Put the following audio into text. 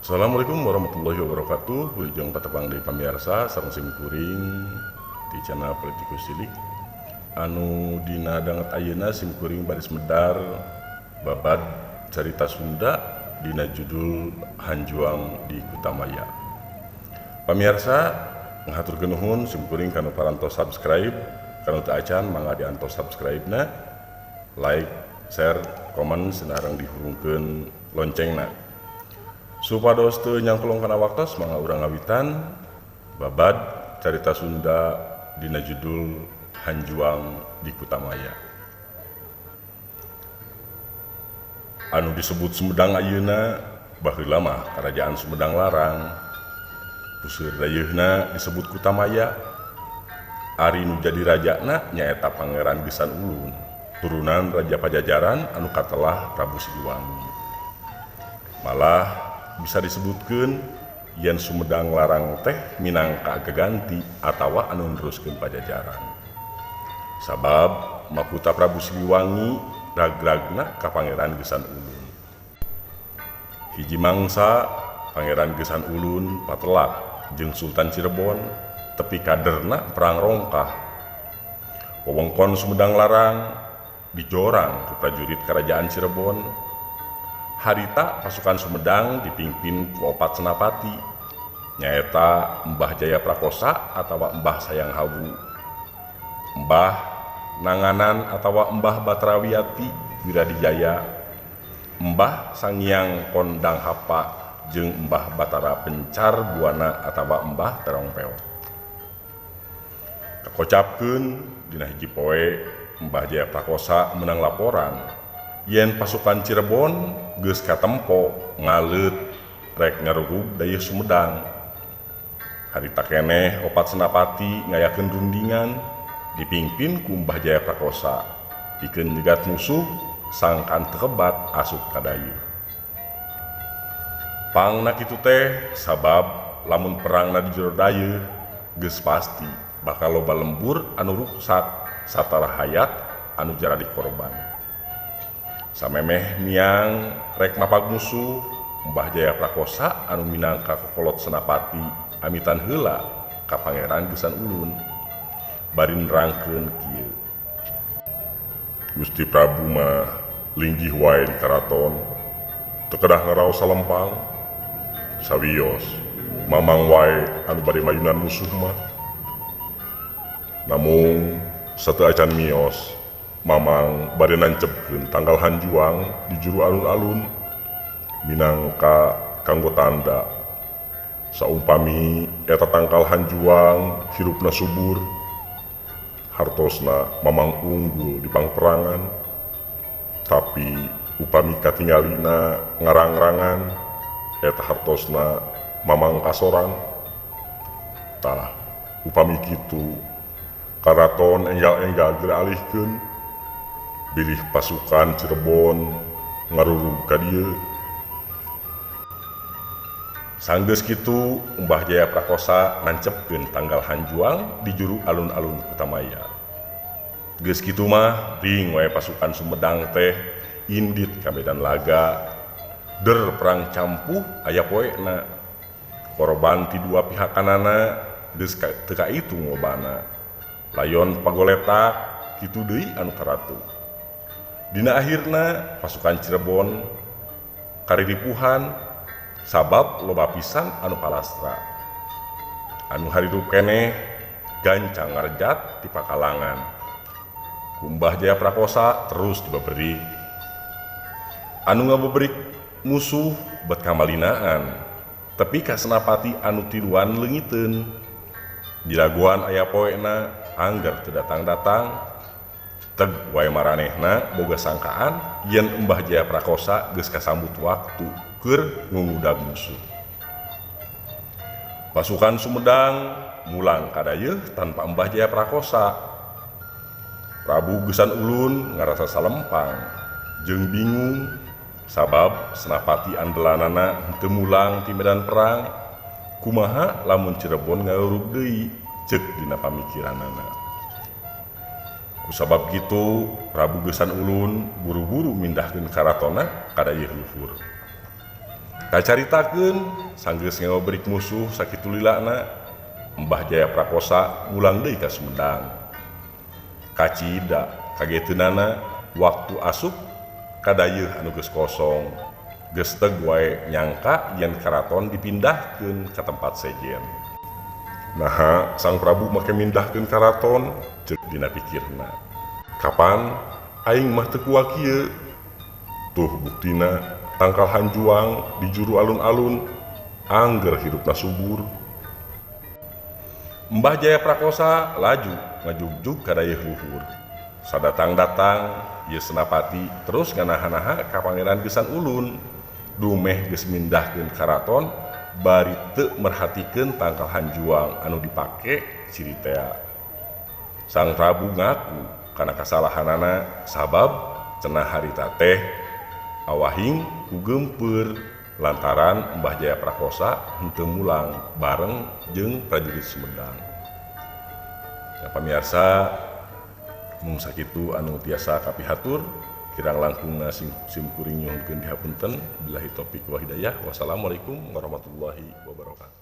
Assalamualaikum warahmatullahi wabarakatuh. Wilujeng patepang deui pamirsa sareng simkuring di channel Politikus Cilik. Anu dina danget ayeuna simkuring baris medar babad carita Sunda dina judul Hanjuang di Kutamaya. Pamirsa ngahaturkeun nuhun simkuring kanu parantos subscribe, kanu teu acan mangga diantos subscribe-na, like, share, komen sinareng dihurungkeun loncengna. Supados teu nyangklong kana waktos mangga urang ngawitan babad carita Sunda dina judul Hanjuang di Kutamaya. Anu disebut Sumedang ayeuna baheula mah Karajaan Sumedang Larang. Puseur dayeuna disebut Kutamaya. Ari nu jadi rajana nyaeta Pangeran Gesan Ulun, turunan Raja Pajajaran anu katelah Prabu Siliwangi. Malah bisa disebutkan yen Sumedang Larang teh minangka gaganti atawa anu neruskeun Pajajaran. Sabab makuta Prabu Siliwangi ragragna ka Pangeran Gesan Ulun. Hiji mangsa Pangeran Gesan Ulun patelak jeung Sultan Cirebon tepi kaderna perang Rongkah. Wewengkon Sumedang Larang dijorang ku prajurit Kerajaan Cirebon. Harita pasukan Sumedang dipimpin ku opat senapati, nyaeta Mbah Jaya Prakosa atawa Mbah Sayang Hawu, Mbah Nanganan atawa Mbah Batrawiyati Wiradijaya, Mbah Sangiang Kondang Hapa jeung Mbah Batara Pencar Buana atawa Mbah Terongpeo. Kakocapkeun dina hiji poe Mbah Jaya Prakosa menang laporan yen pasukan Cirebon geus katempo ngalet rek ngarurug dayeuh Sumedang. Harita keneh opat senapati ngayakeun rundingan dipimpin ku Mbah Jaya Prakosa pikeun nyegat musuh sangkan tekebat asup ka dayeuh. Pangna kitu teh sabab lamun perangna di jero dayeuh geus pasti bakal loba lembur anu ruksak satara hayat anu jaradi korban. Samemeh miang rek mapag musuh, Mbah Jaya Prakosa anu minangka kokolot senapati amitan heula ka Pangeran Gesan Ulun bari nerangkeun kieu. Gusti Prabu mah linggih wae di karaton, teu kedah ngaraos salempang. Sawios mamang wae anu bade mayunan musuh mah. Namun sateu acan mios mamang bade nancepkeun tanggal Hanjuang di juru alun-alun minangka kanggo tanda saumpami eta tangkal Hanjuang hirupna subur, hartosna mamang unggul di pangperangan, tapi upami katinggalina ngarang-rangan eta hartosna mamang kasoran. Tah upami kitu karaton enggal-enggal geralihkeun bilih pasukan Cirebon ngarurug ka dieu. Sanggeus kitu Mbah Jaya Prakosa nancepkeun tanggal Hanjuang di juru alun-alun Kutamaya. Geus kitu mah ring wae pasukan Sumedang teh indit ka medan laga. Der perang campuh aya poena. Korban ti dua pihak kanana geus teu kaitung lobana. Layon pagoletak kitu deui anu karatu. Dina akhirna pasukan Cirebon kariripuhan sabab loba pisan anu palastra. Anu harirup keneh gancang ngarejat ti pakalangan. Mbah Jaya Prakosa terus dibaberi. Anu ngababrik musuh bet kamalinaan, tapi ka senapati anu tiluan leungiteun. Diraguan aya poena angger teu datang-datang. Teg wae maranehna boga sangkaan yen Mbah Jaya Prakosa geus kasambut waktu keur ngungudag musuh. Pasukan Sumedang mulang ka dayeuh tanpa Mbah Jaya Prakosa. Prabu Gesan Ulun ngarasa salempang jeung bingung sabab senapati andelanana henteu mulang ti medan perang. Kumaha lamun Cirebon ngarurug deui ceuk dina pamikiranana. Kusabab kitu Prabu Gesan Ulun buru-buru mindahkeun karatona ka dayeuh luhur. Kacaritakeun sanggeus ngabrik musuh sakitu lilana, Mbah Jaya Prakosa ngulang deui ka Sumedang. Kacida kageteunana waktu asup kadayeuh anu geus kosong, geus teu wae nyangka yen karaton dipindahkeun ka tempat sejen. Naha Sang Prabu make mindahkeun karaton ceuk dina pikirna. Kapan aing mah teu kuat kieu? Tuh buktina tangkal hanjuang di juru alun-alun angger hidupna subur. Mbah Jaya Prakosa laju ngajugjug ka dayeuh luhur. Sadatang-datang ieu senapati terus nganaha-naha ka Pangeran Gesan Ulun. Dumeh geus mindahkeun karaton bari teu merhatikeun tangkal hanjuang anu dipake Ciritea. Sang Prabu ngaku kana kasalahanana sabab cenah harita teh awahing ku gempeur lantaran Mbah Jaya Prakosa henteu mulang bareng jeung prajurit Sumedang. Ya pamirsa, mung sakitu anu tiasa kapihatur, kirang langkungna sim kuring nyuhunkeun dihapunten. Billahi taufik wal hidayah. Wassalamualaikum warahmatullahi wabarakatuh.